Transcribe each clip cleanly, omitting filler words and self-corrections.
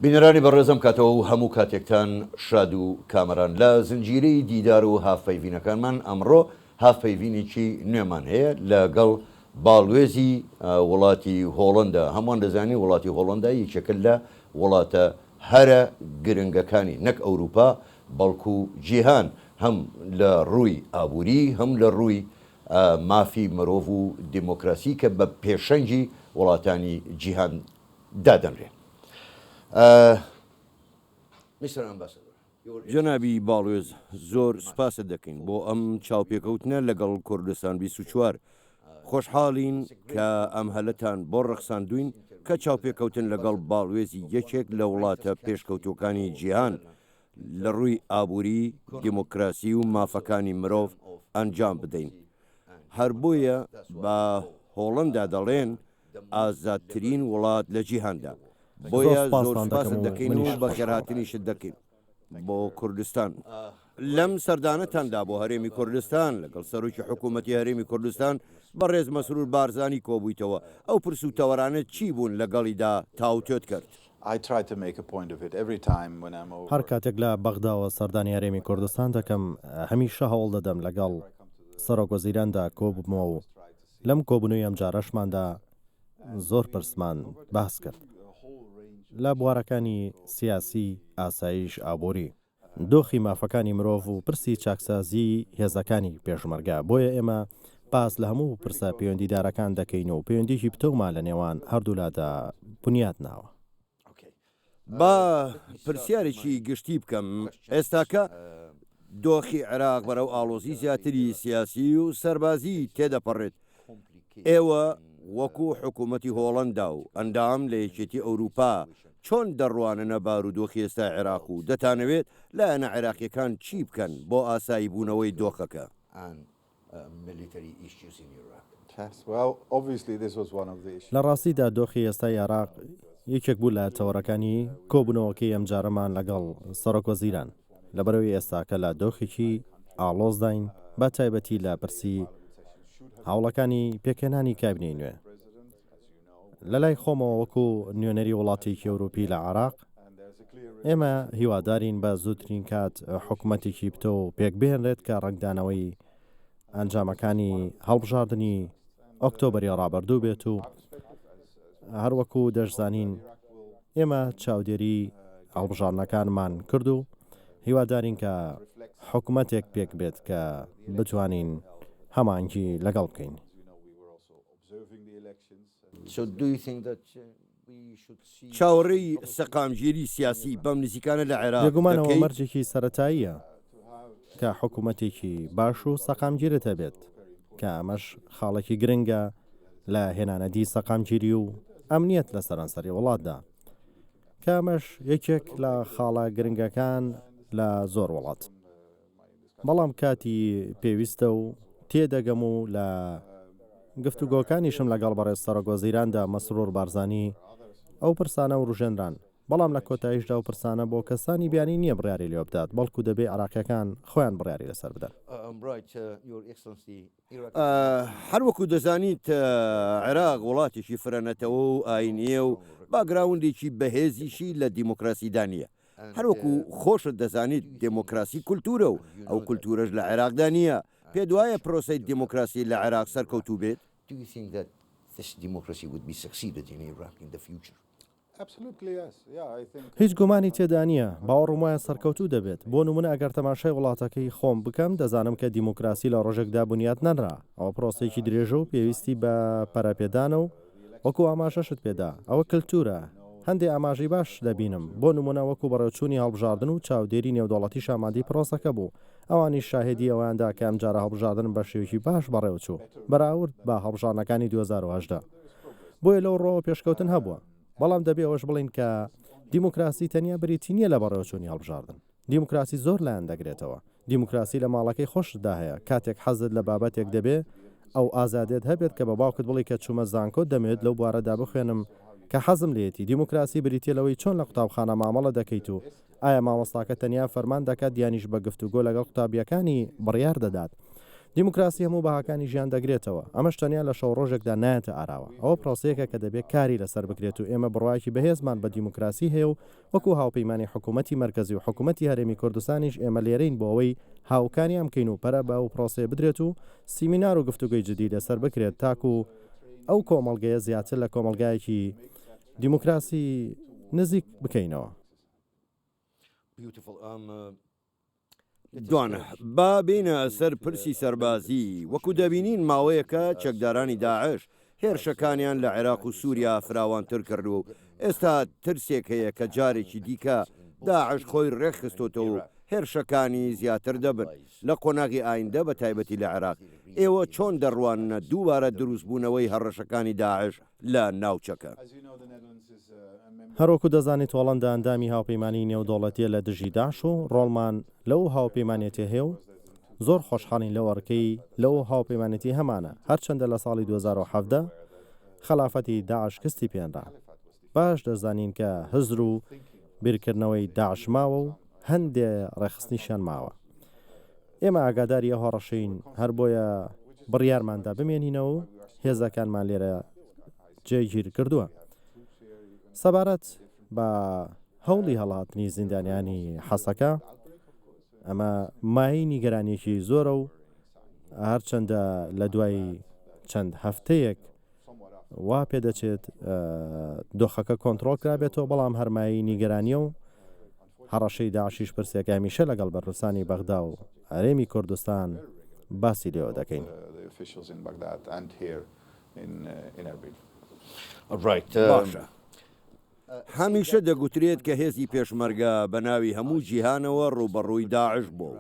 بینەرانی بەڕێزم کاتەوە و هەموو کاتێکتان شاد و کامەران لە زنجیرەی دیدار و هافپەیڤینەکانمان ئەمڕۆ هافپەیڤینێکی نوێمان هەیە لەگەڵ باڵوێزی وڵاتی هۆڵەندا. هەمووان دەزانین وڵاتی هۆڵەندا یەکێکە لە وڵاتە هەرە گرنگەکانی نەک ئەوروپا بەڵکو جیهان، هەم لە ڕووی ئابووری هەم لە ڕووی مافی مرۆڤ و دیموکراسی کە بە پێشەنگی وڵاتانی جیهان دادەنرێن. جەنابی باڵوێز زۆر سوپاسە دەکەین بۆ ئەم چاوپێکەوتنە لەگەڵ کوردستان 24. خۆشحاڵین کە ئەم هەلەتان بۆ ڕەخساندوین کە چاوپێکەوتن لەگەڵ باڵوێزی یەکێک لە وڵاتە پێشکەوتوەکانی جیهان لە ڕووی ئابووری دیموکراسی و مافەکانی مرۆڤ ئەنجام بدەین. هەر بۆیە بە هۆڵەندا دەڵێن ئازادترین وڵات لە جیهاندا. بۆیە زۆر سپاسە دەکەین و بە خێرهاتنیشت دەکەین بۆ کوردستان. لەم سەردانەتاندا بۆ هەرێمی کوردستان لەگەڵ سەرۆکی حکوومەتی هەرێمی کوردستان بەڕێز مەسرور بارزانی کۆبوویتەوە. ئەو پرس و تەوەرانە چی بوون لەگەڵیدا تاوتێت کرد؟ هەر کاتێک لە بەغداوە سەردانی هەرێمی کوردستان دەکەم هەمیشە هەوڵ دەدەم لەگەڵ سەرۆکوەزیراندا کۆبوومەوە و لەم کۆبوونەوەی ئەم جارەشماندا زۆر پرسمان باس کرد لە بوارەکانی سیاسی، ئاسایش، ئابووری، دۆخی مافەکانی مرۆڤ و پرسی چاکسازی هێزەکانی پێشمەرگە. بۆیە ئێمە باس لە هەموو پرسە پەیوەندیدارەکان دەکەین و پەیوەندیشی پتەومان لە نێوان هەردوولادا بنیاد ناوە. با پرسیارێکی گشتی بکەم. ئێستاکە دۆخی عێراق بەرەو ئاڵۆزی زیاتری سیاسی و سەربازی تێدەپەڕێت. ئێوە وەکو حکوومەتی هۆڵەندا و ئەندام لە یەکێتی ئەوروپا چۆن دەڕوانە بارودۆخی ئێستا عێراق و دەتانەوێت لایەنە عێراقیەکان چی بکەن بۆ ئاسایی بوونەوەی دۆخەکە؟ لە ڕاستیدا دۆخی ئێستای عێراق یەکێک بوو لە تەوەرەکانی کۆبوونەوەکەی ئەم جارەمان لەگەڵ سەرۆکوەزیران لەبەرەوەی ئێستاکە لە دۆخێکی ئاڵۆزداین بە تایبەتی لە پرسی هاوڵەکانی پێکێنانی کابینەی نوێ. لە لای خۆمەوە وەکو نوێنەری وڵاتێکی ئەوروپی لە عێراق ئێمە هیوادارین بە زووترین کات حکوومەتێکی بتە و پێکبێنرێت کە ڕنگدانەوەی ئەنجامەکانی هەڵبژاردننی ئۆکتۆبەری ڕابردوو بێت و هەروەکو دەشزانین ئێمە چاودێری هەڵبژاردنەکانمان کرد و هیوادارین کە حکوومەتێک پێک بێت کە بتوانین هەمانگی لەگەڵ بکەین. چاوەڕێی سەقامگیری سیاسی بەم نزیکانە لە عێراق بێگومانەوە مەرجێکی سەرەتاییە کە حکوومەتێکی باش و سەقامگیرێتە بێت کە ئەمەش خاڵێکی گرنگە لە هێنانەدی سەقامگیری و ئەمنیەت لە سەرانسەری وڵاتدا کە ئەمەش یەکێک لە خاڵە گرنگەکان لە زۆر وڵات. بەڵام کاتی پێویستە و تێدەگەم و لە گفتوگۆکانیشم لەگەڵ بەڕێز سەرۆکوەزیراندا مەسرور بارزانی ئەو پرسانە و ڕژێنران، بەڵام لە کۆتاییشدا و پرسانە بۆ کەسانی بیانی نییە بڕیاری لێ بدات، بەڵکو دەبێ عراقیەکان خۆیان بڕیاری لەسەر بدەن. هەروەکو دەزانیت عێراق وڵاتێکی فرەنەتەوە و ئاینیە و باگراوندێکی بەهێزیشی لە دیموکراسیدا نیە. هەروەکو خۆشت دەزانیت دموکراسی کولتورە و ئەو کولتورەش لە عێراقدا نییە. پێ دوایە پرۆسەی دیموکراسی لە عێراق سەرکەوتوو بێت؟ هیچ گومانی تێدا نییە، باوەڕم وایە سەرکەوتوو دەبێت. بۆ نمونە ئەگەر تەماشای وڵاتەکەی خۆم بکەم دەزانم کە دیموکراسی لە ڕۆژێکدا بنیاد نەنرا. ئەوە پرۆسەیەکی درێژە و پێویستی بە پەرەپێدانە و وەکو ئاماژەشت پێدا ئەوە کللتورە. هەندێک ئاماژی باش دەبینم، بۆ نمونە وەکو بەڕێوچوونی هەڵبژاردن و چاودێری نێودوڵەتی شامادی پرۆسەکە بوو. ئەوانی شاهدی ئەواندا کە ئەم جارە هەڵبژاردن بە شێوکی باش بەڕێوەچوو بەراورد بە هەڵبژاردنەکانی 2010. بۆیە لەو ڕۆوە پێشکەوتن هەبووە، بەڵام دەبێ ئەوەش بڵین کە دیموکراسی تەنیا بریتی نییە لە بەڕێوەچوونی هەڵبژاردن. دیموکراسی زۆر لایەن دەگرێتەوە. دیموکراسی لە ماڵەکەی خۆشدا هەیە. کاتێک حەزت لە بابەتێک دەبێ ئەو ئازادێت هەبێت کە بە باوکت بڵی کە چوومە زانکۆ دەمێت لەو بوارەدا بخوێنم کە حەزم لێتی. دیموکراسی بریتە لەوەی چۆن لە قوتابخانە مامەڵە دەکەیت و ئایا مامۆستاکە تەنیا فەرمان دەکات یانیش بە گفتوگۆ لەگەڵ قوتابیەکانی بڕیار دەدات. دیموکراسی هەموو بەهاکانی ژیان دەگرێتەوە ئەمەش تەنیا لە شەو ڕۆژێکدا نایەتە ئاراوە ئەوە پرۆسەیەکە کە دەبێت کاری لەسەر بکرێت و ئێمە بڕواکی بەهێزمان بە دیموکراسی هەیە و وەکو هاوپەیمانی حکوومەتی مرکزی و حکوومەتی هەرێمی کوردستانیش ئێمە لێرەین بۆ ئەوەی هاوکانی ئەم بکەین و پەرە بە و پرۆسێ بدرێت و سیمینار و گفتوگوی جدی لەسەر بکرێت تاکو ئەو کۆمەڵگەیە زیاتر لە کۆمەلگایەکی دیموکراسی نزیک بکەینەوە. دوانە با بینە سەر پرسی سەربازی وەکو دەبینین ماوەیەکە چەکدارانی داعش هێرشەکانیان لە عێراق و سووریا فراوانتر کردو و ئێستا ترسێک هەیە کە جارێکی دیکە داعش خۆی ڕێکخستۆتەوە و هێرشەکانی زیاتر دەبن لە قۆناغی ئایندە بە تایبەتی لە عێراق ئێوە چۆن دەڕوانە دووبارە دروستبوونەوەی هەڕەشەکانی داعش لە ناوچەکە. هەروەکو دەزانێت هۆڵەندا ئەندامی هاوپەیمانی نێودوڵەتیە لە دژی داعش و ڕۆڵمان لەو هاوپەیمانێتی هەیە و زۆر خۆشحاڵین لەوەڕکەی لەو هاوپەیمانەتی هەمانە هەرچەندە لە ساڵی 2017 خلافەتی داعش کستی پێێنرا باش دەزانین کە هزر و بیرکردنەوەی داعش ماوە و هەندێ ڕێخستنیشان ماوە ئێمە ئاگاداری هۆڕەشین هەر بۆیە بڕیارماندا بمێنینەوە و هێزەکانمان لێرە جێگیر کردووە سەبارەت بە هەوڵی هەڵاتنی زیندانیانی حەسەکە ئەمە مای نیگەرانێکی زۆرە و هەرچەندە لە دوای چەند هەفتەیەک وا پێدەچێت دۆخەکە کۆنتترۆل کرابێتەوە بەڵام هەرمایی نیگەرانیە و هەڕەشەی داعشیش پرسێکە هەمیشە لەگەڵ بەرپرسانی بەغدا و هەرێمی کوردستان باسی لێوە دەکەین. هەمیشە دەگوترێت کە هێزی پێشمەرگە بە ناوی هەموو جیهانەوە ڕوبەڕووی داعش بوو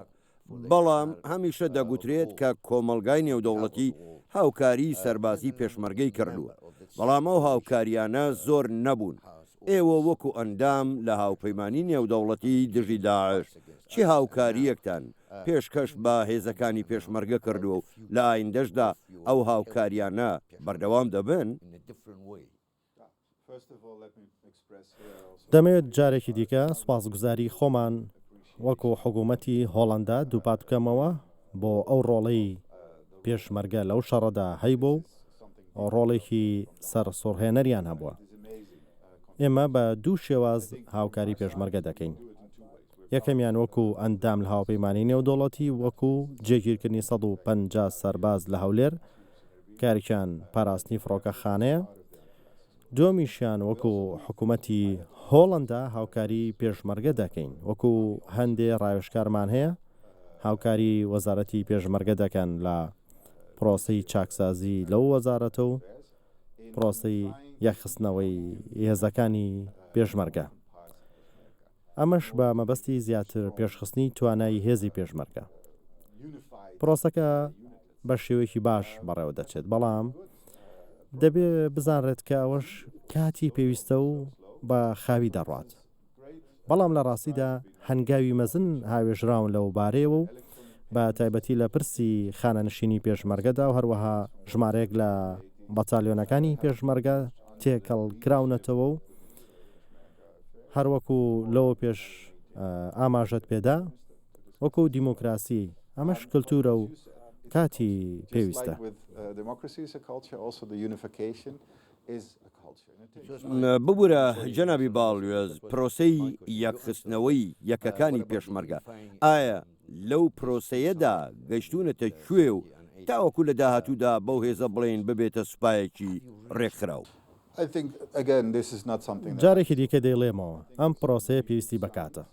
بەڵام هەمیشە دەگوترێت کە کۆمەلگای نێودەوڵەتی هاوکاری سەربازی پێشمەرگەی کردووە بەڵام ئەو هاوکاریانە زۆر نەبوون ئێوە وەکو ئەندام لە هاوپەیمانی نێودەوڵەتی دژی داعش چی هاوکاریەکتان پێشکەش بە هێزەکانی پێشمەرگە کردووە و لە ئایندەشدا ئەو هاوکاریانە بەردەوام دەبن؟ دەمەوێت جارێکی دیکە سوپاسگوزاری خۆمان وەکو حکوومەتی هۆڵەندا دووپات بکەمەوە بۆ ئەو ڕۆڵەی پێشمەرگە لەو شەڕەدا هەیبوو و ڕۆڵێکی سەر سۆرهێنەریان هەبووە ئێمە بە دوو شێواز هاوکاری پێشمەرگە دەکەین یەکەمیان وەکو ئەندام لە هاوپەیمانی نێودوڵەتی وەکو جێگیرکردنی 150 سەرباز لە هەولێر کارێکیان پاراستنی فڕۆکەخانەیە دومیشیان وەکو حکوومەتی هۆڵەندا هاوکاری پێشمەرگە دەکەین وەکو هەندێ ڕاوێژکارمان هەیە هاوکاری وەزارەتی پێشمەرگە دەکەن لە پرۆسەی چاکسازی لەو وەزارەتە و پرۆسەی یەخستنەوەی هێزەکانی پێشمەرگە ئەمەش بە مەبەستی زیاتر پێشخستنی توانایی هێزی پێشمەرگە پرۆسەکە بە شێوەیەکی باش بەڕێوە دەچێت بەڵام دەبێ بزانڕێت کە ئەوەش کاتی پێویستە و بە خاوی دەڕات بەڵام لە ڕاستیدا هەنگاوی مەزن هاوێژراون لەو بارەیەوە و بە تایبەتی لە پرسی خانەنشینی پێشمەرگەدا و هەروەها ژمارەیەک لە بەتالیۆنەکانی پێشمەرگە تێکەڵ کراونەتەوە و هەروەکو لەوە پێش ئاماژەت پێدا وەکو دیموکراسی ئەمەش کللتورە و کاتی پێویستە. ببوورە جەنابی باڵوێز پرۆسەی یەکخستنەوەی یەکەکانی پێشمەرگە ئایا لەو پرۆسەیەدا گەیشتونەتە کوێ و تاوەکو لە داهاتوودا بەو هێزە بڵێن ببێتە سوپایەکی ڕێکخراو جارێکی دیکە دەیڵێمەوە ئەم پرۆسەیە پێویستی بکاتە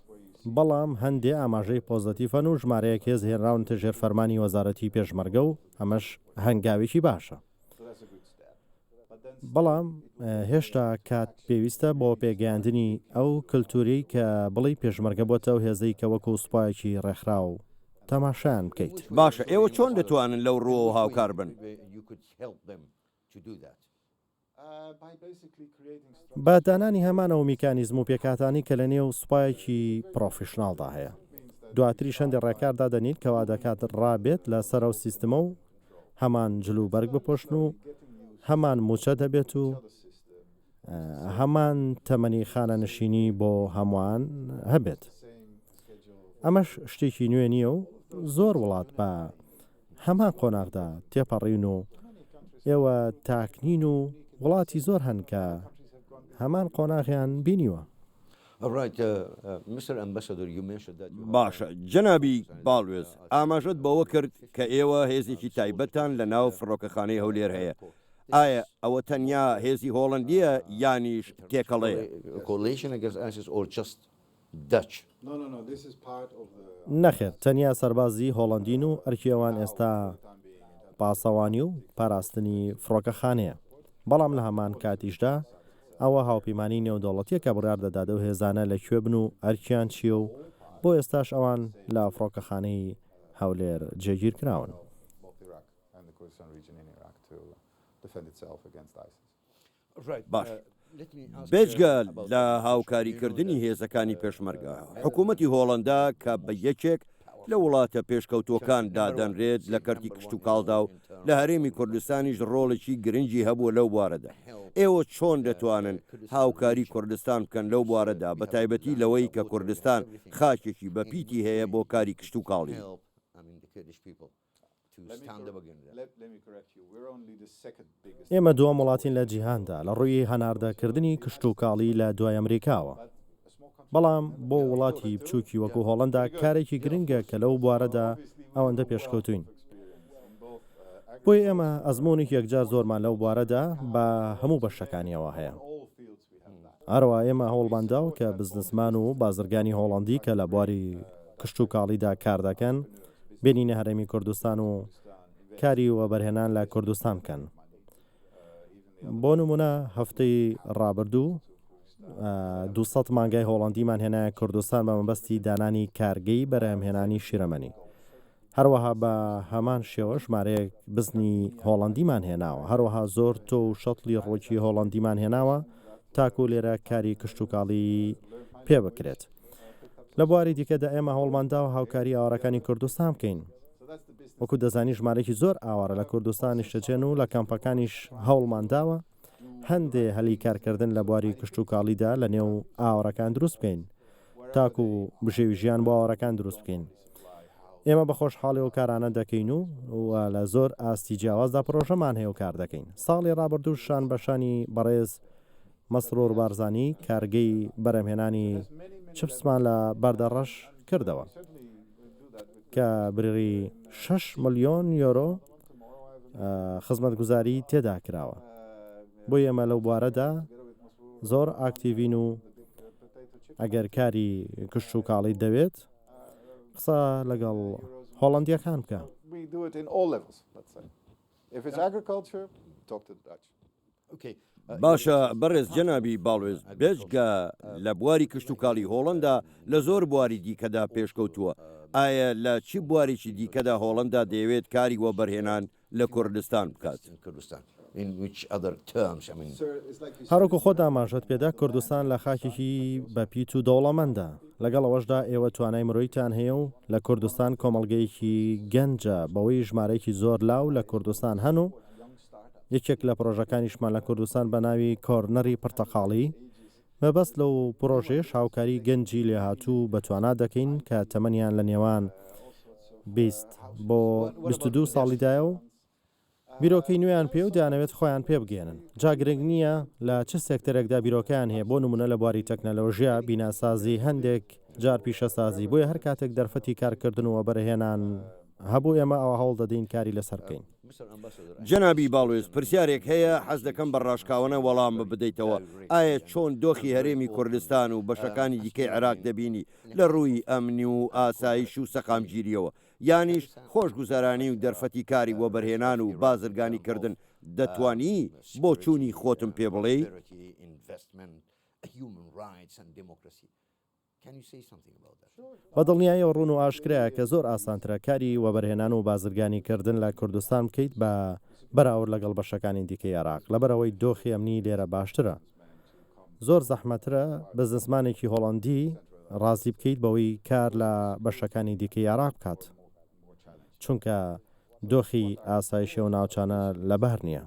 بەڵام هەندێ ئاماژەی پۆزتیفەن و ژمارەیەک هێز هێنراونتە ژێر فەرمانی وەزارەتی پێشمەرگە و ئەمەش هەنگاوێکی باشە بەڵام هێشتا کات پێویستە بۆ پێگەیاندنی ئەو کللتوری کە بڵی پێشمەرگە بۆتە و هێزەی کە وەکو سوپایەکی ڕێکخرا و تەماشایان بکەیت. باشە ئێوە چۆن دەتوانن لەو ڕۆ و هاوکار بن؟ بە دانانی هەمانەوە میکانیزم و پێکاتانی کە لە نێو سوپایەکی پرۆفیشناڵدا هەیە دواتری شەندی ڕێکاردا دەنیت کەوا دەکات ڕابێت لە سەر و سیستمە و هەمان جلوبەرگ بپۆشن و هەمان موچە دەبێت و هەمان تەمەنی خانە نشینی بۆ هەمووان هەبێت ئەمەش شتێکی نوێ نییە و زۆر وڵات بە هەمان قۆناغدا تێپەڕین و ئێوە تاکنین و وڵاتی زۆر هەن کە هەمان قۆناغیان بینیوە. باشە جەنابی باڵوێز ئاماژەت بەوە کرد کە ئێوە هێزێکی تایبەتان لە ناو فڕۆکەخانەی هەولێر هەیە. ئایا ئەوە تەنیا هێزی هۆڵندیە یانیش تێکەڵەیە؟ نەخێر تەنیا سەربازی هۆڵندین و ئەرکیەوان ئێستا پاسەوانی و پاراستنی فڕۆکەخانەیە. بەڵام لە هەمان کاتیشدا ئەوە هاوپەیمانی نێودەوڵەتیە کە بڕیار دەدادە و هێزانە لەکوێ بن و ئەرکیان چییە و بۆ ئێستاش ئەوان لە فڕۆکەخانەی هەولێر جێگیر کراون. باش بێجگە لە هاوکاریکردنی هێزەکانی پێشمەرگە حکوومەتی هۆڵندا کە بە یەکێک لە وڵاتە پێشکەوتوەکان دادەنرێت لە کەرتی کشت و کاڵدا و لە هەرێمی کوردستانیش ڕۆڵێکی گرنگی هەبووە لەو بوارەدا. ئێوە چۆن دەتوانن هاوکاری کوردستان بکەن لەو بوارەدا بە تایبەتی لەوەی کە کوردستان خاکێکی بەپیتی هەیە بۆ کاری کشت و کاڵی؟ ئێمە دووەم وڵاتین لە جیهاندا لە ڕووی هەناردەکردنی کشت و کاڵی لە دوای ئەمریکاوە. بەڵام بۆ وڵاتی بچووکی وەکو هۆڵندا کارێکی گرنگە کە لەو بوارەدا ئەوەندە پێشکەوتوین. بۆی ئێمە ئەزمونێک یەکجار زۆرمان لەو بوارەدا بە هەموو بەشەکانیەوە هەیە. هەروە ئێمە هەوڵمانداو کە بزنسمان و بازرگانی هۆڵندی کە لە بواری کشت و کاڵیدا کار دەکەن بینینە هەرێمی کوردستان و کاری وەبەرهێنان لە کوردستان بکەن. بۆ نمونە هەفتەی ڕابردوو 200 مانگای هۆڵندیمان هێنایە کوردستان بە مەبەستی دانانی کارگەی بەرهەمهێنانی شیرەمەنی. هەروەها بە هەمان شێوە ژمارەیەک بزنی هۆڵندیمان هێناوە. هەروەها زۆر تۆ و شەتڵی ڕۆکی هۆڵندیمان هێناوە تاکو لێرە کاری کشت و کاڵی پێ بکرێت. لە بواری دیکەدا ئێمە هەوڵماندا و هاوکاری ئاوارەکانی کوردستان بکەین. وەکو دەزانی ژمارەی زۆر ئاوارە لە کوردستانی شەجێن و لە کەمپەکانیش هەوڵمانداوە هەندێ هەلی کارکردن لە بواری کشت و کاڵیدا لە نێو ئاوارەکان دروست بکەین تاکو بژێوی ژیان بۆ ئاوارەکان دروست بکەین. ئێمە بە خۆشحاڵی و کارانە دەکەین و لە زۆر ئاستی جیاوازدا پرۆژەمان هەیە و کار دەکەین. ساڵی ڕابردوو شان بەشانی بەڕێز مەسرور بارزانی کارگەی بەرەمهێنانی چپسمان لە بەردەڕەش کردەوە کە بریری 6 ملیۆن یۆرۆ خزمەتگوزاری تێدا کراوە. بۆ ئێمە لەو بوارەدا زۆر ئاکتیڤین و ئەگەر کاری کشت و کاڵی دەوێت قسە لەگەڵ هۆڵندیەکان بکە. باشە بەڕێز جەنابی باڵوێز بێجگە لە بواری کشت و کاڵی هۆڵندا لە زۆر بواری دیکەدا پێشکەوتووە. ئایا لە چی بوارێکی دیکەدا هۆڵندا دەیەوێت کاری وەبەرهێنان لە کوردستان بکات؟ هەروکو خۆت ئاماژەت پێدا کوردستان لە خاکێکی بەپیت و دەوڵەمەندە. لەگەڵ ئەوەشدا ئێوە توانای مرۆیتان هەیە و لە کوردستان کۆمەڵگەیەکی گەنجە بەوەی ژمارەیەکی زۆر لاو لە کوردستان هەن و یەکێک لە پرۆژەکانیشمان لە کوردستان بە ناوی کۆرنەری پرتەقاڵی مەبەست لەو پرۆژێش هاوکاری گەنجی لێهاتوو بەتوانا دەکەین کە تەمەنیان لە نێوان 20 بۆ 22 ساڵیدایە و بیرۆکەی نوێیان پێ و دەیانەوێت خۆیان پێ بگێنن. جا گرنگ نییە لە چ سێکتەرێکدا بیرۆکیان هەیە. بۆ نمونە لە بواری تەکنەلۆژیا بیناسازی هەندێک جار پیشەسازی بۆیە هەر کاتێک دەرفەتی کارکردن و وەبەرهێنان هەبوو ئێمە ئەوە هەوڵ دەدەین کاری لەسەر بکەین. جەنابی باڵوێز پرسیارێک هەیە حەز دەکەم بە ڕاشکاوانە وەڵام بدەیتەوە. ئایا چۆن دۆخی هەرێمی کوردستان و بەشەکانی دیکەی عێراق دەبینی لە ڕووی ئەمنی و ئاسایش و سەقامگیریەوە یانیش خۆشگوزارانی و دەرفەتی کاری وەبەرهێنان و بازرگانی کردن دەتوانی بۆ چوونی خۆتم پێ بڵێ؟ بەدڵنیاییەوە ڕوون و ئاشکرایە کە زۆر ئاسانترە کاری وەبەرهێنان و بازرگانی کردن لە کوردستان بکەیت بە بەراورد لەگەڵ بەشەکانی دیکەی عێراق لەبەرەوەی دۆخی ئەمنی لێرە باشترە. زۆر زەحمەترە بزنسمانێکی هۆڵندی ڕازی بکەیت بەوەی کار لە بەشەکانی دیکەی عێراق بکات چونکە دۆخی ئاسایشە و ناوچانە لەبەر نییە.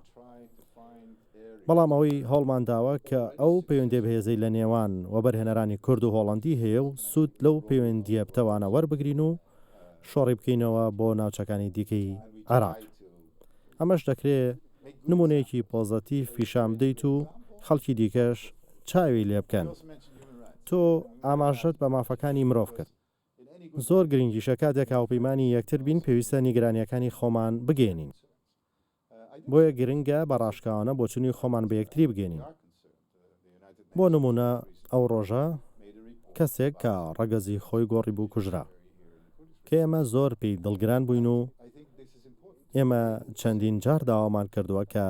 بەڵام ئەوەی هەڵمانداوە کە ئەو پەیوەندی بەهێزەی لە نێوان وەبەرهێنەرانی کورد و هۆڵندی هەیە و سوود لەو پەیوەندیە بتەوانە وەربگرین و شۆڕی بکەینەوە بۆ ناوچەکانی دیکەی عێراق. ئەمەش دەکرێت نمونەیەکی پۆزەتیڤ پیشان بدەیت و خەڵکی دیکەش چاوی لێ بکەن. تۆ ئاماژەت بە مافەکانی مرۆڤ کرد. زۆر گرنگیشە کاتێک هاوپەیمانی یەکتر بین پێویستە نیگرانیەکانی خۆمان بگەێنین. بۆیە گرنگە بە ڕاشکاوانە بۆچوونی خۆمان بە یەکتری بگەێنین. بۆ نمونە ئەو ڕۆژە کەسێک کە ڕەگەزی خۆی گۆڕی بوو کوژرا کە ئێمە زۆر پێی دڵگران بووین و ئێمە چەندین جار داوامان کردووە کە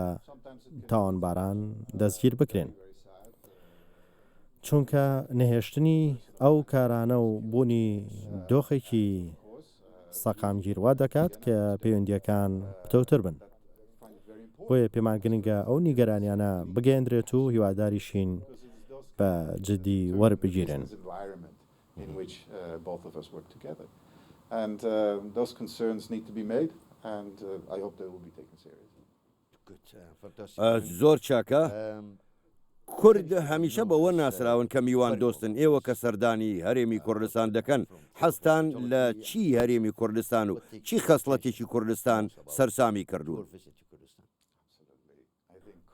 تاوانباران دەستگیر بکرێن. چونکە نەهێشتنی ئەو کارانە و بوونی دۆخێکی سەقامگیروا دەکات کە پەیوەندیەکان پتەوتر بن. بۆیە پێمان گرنگە ئەو نیگەرانیانە بگەێنرێت و هیواداریشین بە جدی وەربگیرن. And those concerns need to be made, and I hope they will be taken seriously. زۆر چاکە. کورد هەمیشە بەوە ناسراون کە میوان دۆستن. ئێوە کە سەردانی هەرێمی کوردستان دەکەن حەستان لە چی هەرێمی کوردستان و چی خەسڵەتێکی کوردستان سەرسامی کردووە؟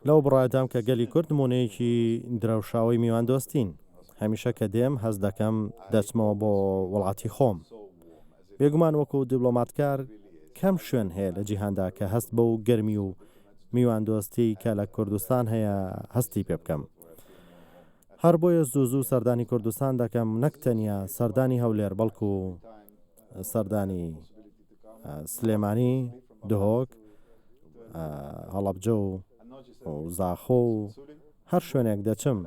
لەو بڕادام کە گەلی کورد نمونەیەکی درەوشاوی میوان دۆستین. هەمیشە کە دێم هەست دەکەم دەچمەوە بۆ وڵاتی خۆم. بێگومان وەکو دیبلۆماتکار کەم شوێن هەیە لە جیهاندا کە هەست بە و گەرمی و میوان دۆستی کە لە کوردستان هەیە هەستی پێ بکەم. هەر بۆیە زوو سەردانی کوردستان دەکەم نەک تەنیا سەردانی هەولێر بەڵکو سەردانی سلێمانی، دهۆک، هەڵەبجە و زاخۆ و هەر شوێنێک دەچم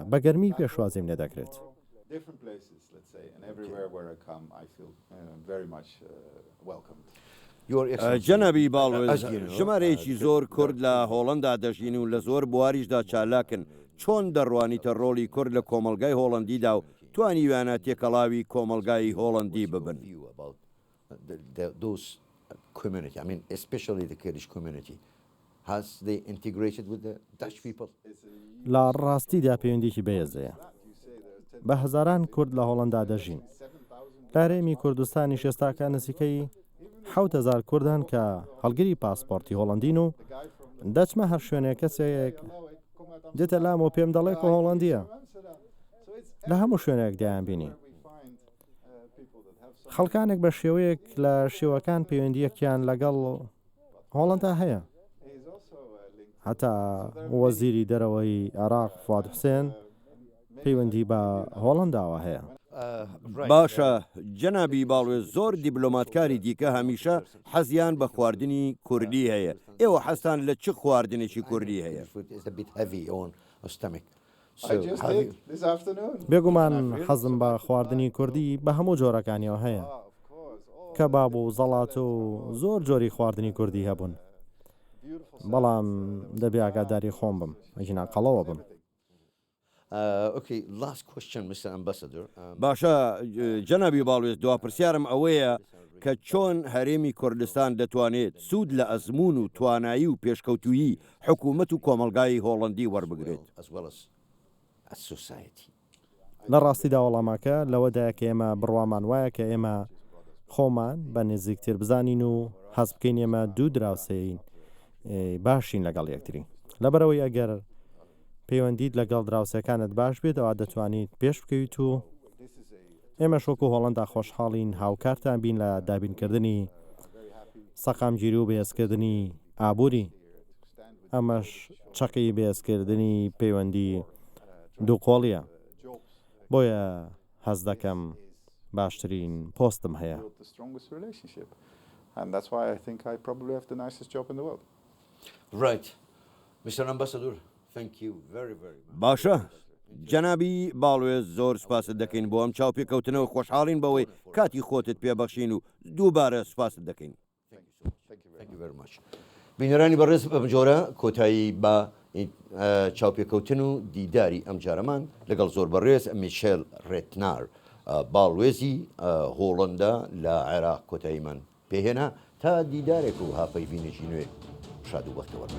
بە گەرمی پێشوازیم لێ دەکرێت. جەنابی باڵێز ژمارەیەکی زۆر کورد لە هۆڵەندا دەژین و لە زۆر بواریشدا چالاکن. چۆن دەڕوانیتە ڕۆڵی کورد لە کۆمەلگای هۆڵەندیدا و توانی ویانە تێکەڵاوی کۆمەلگای هۆڵەندی ببن؟ لە ڕاستیدا پەیوەندیکی بەهێزەیە. بە هەزاران کورد لە هۆڵەندا دەژین. لە هەرێمی کوردستانی شێستاکە نزیکەی 7,000 کوردان کە هەڵگری پاسپۆرتی هۆڵەندین و دەچمە هەر شوێنێک کەسێک دێتە لام و پێم دەڵێ کە هۆڵەندیە. لە هەموو شوێنێک دایان بینی. خەڵکانێک بە شێوەیەک لە شێوەکان پەیوەندیەکیان لەگەڵ هۆڵەندا هەیە. هەتا وەزیری دەرەوەی عێراق فواد حوسێن پەیوەندی بە هۆڵەنداوە هەیە. باشە جەنابی باڵێز زۆر دیبلۆماتکاری دیکە هەمیشە حەزیان بە خواردنی کوردی هەیە. ئێوە حەستان لە چ خواردنێکی کوردی هەیە؟ بێگومان حەزم بە خواردنی کوردی بە هەموو جۆرەکانیەوە هەیە. کەباب و زەڵات و زۆر جۆری خواردنی کوردی هەبوون. بەڵام دەبێ ئاگاداری خۆم بم ئەژینا قەڵەوە بم. باشە جەنابی باڵێز دواپرسیارم ئەوەیە کە چۆن هەرێمی کوردستان دەتوانێت سوود لە ئەزمون و توانایی و پێشکەوتویی حکوومەت و کۆمەلگای هۆڵەندی وەربگرێت. لە ڕاستیدا وەڵاماکە لەوەدایە کە ئێمە بڕوامان وایە کە ئێمە خۆمان بە نزیکتر بزانین و حەز بکەین ئێمە دوو دراوسەین باشین لەگەڵ یەکتری. لەبەرەوەی ئەگەر پەیوەندیت لەگەڵ دراوسەکانت باش بێت ئەوە دەتوانیت پێش بکەویت و ئێمە شۆک و هۆڵەندا خۆشحاڵین هاوکارتان بین لە دابینکردنی سەقامگیری و بەهێزکردنی ئابووری. ئەمەش چەقی بەهێزکردنی پەیوەندی دووقۆڵیە. بۆیە هەز دەکەم باشترین پۆستم هەیە. And that's why I think I probably have the nicest job in the world. Right. Mr. Ambassador, thank you very, very much. باشە جەنابی باڵێز زۆر سوپاست دەکەین بۆ ئەم چاوپێکەوتنەوە خۆشحاڵین بەوەی کاتی خۆتت پێبەخشین و دووبارە سوپاست دەکەین. بینەرانی بەڕێز بەم جۆرە کۆتایی بە چاوپێکەوتن و دیداری ئەم جارەمان لەگەڵ زۆر بەڕێز میشێل ڕێتنار باڵێزی هۆڵەندا لە عێراق کۆتاییمان پێهێنا تا دیدارێک و هاپەیبینێکی نوێ شاد و بەختەوەر.